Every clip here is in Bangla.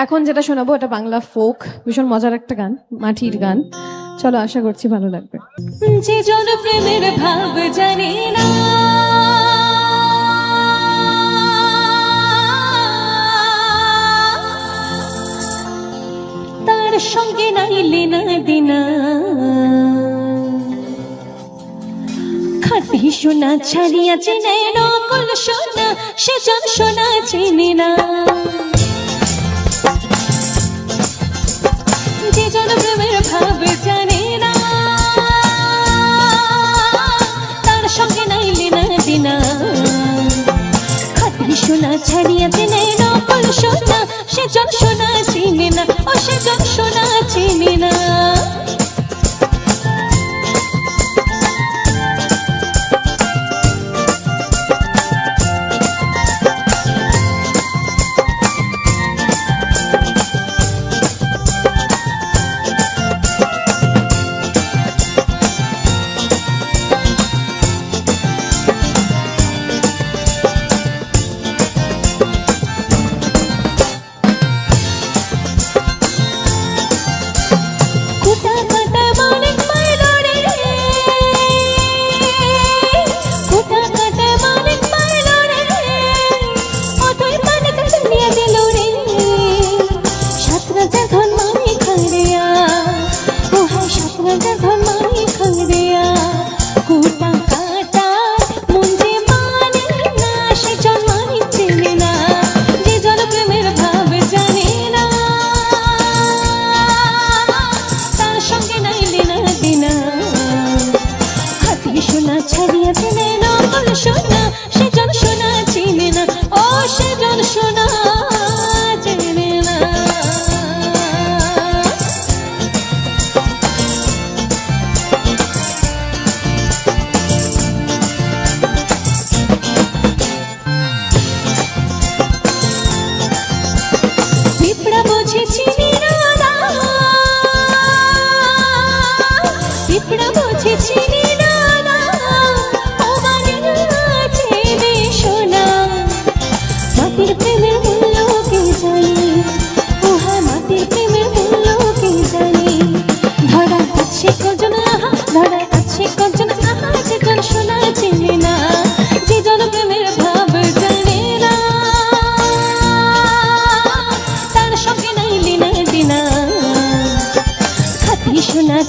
এখন যেটা শোনাবো এটা বাংলা ফোক, ভীষণ মজার একটা গান, মাটির গান। চলো, আশা করছি ভালো লাগবে। যে জন প্রেমের ভাব জানি না, তার সঙ্গে নাইলে না দিনা, খাঁটি সোনা ছাড়িয়া চেনে নকল সোনা, সে জন সোনা চিনি না। যে জন প্রেমের ভাব জানে না, তার সঙ্গে নাইলে না দিনা, খাঁটি সোনা ছাড়িয়া চেনে নকল সোনা, সে জন সোনা চিনি না, ও সে জন সোনা চিনি না।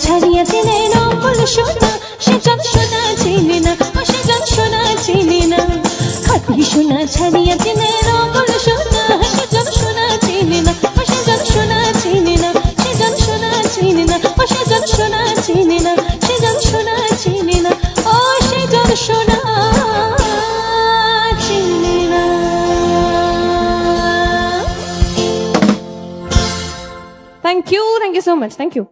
ছাড়িয়া চেনে নকল সোনা, সে জন সোনা চিনি না, ও সে জন সোনা চিনি না। খাঁটি সোনা ছাড়িয়া চেনে নকল সোনা, সে জন সোনা চিনি না, ও সে জন সোনা চিনি না, সে জন সোনা চিনি না, ও সে জন সোনা চিনি না, সে জন সোনা চিনি না, ও সে জন সোনা চিনি না। Thank you so much, thank you.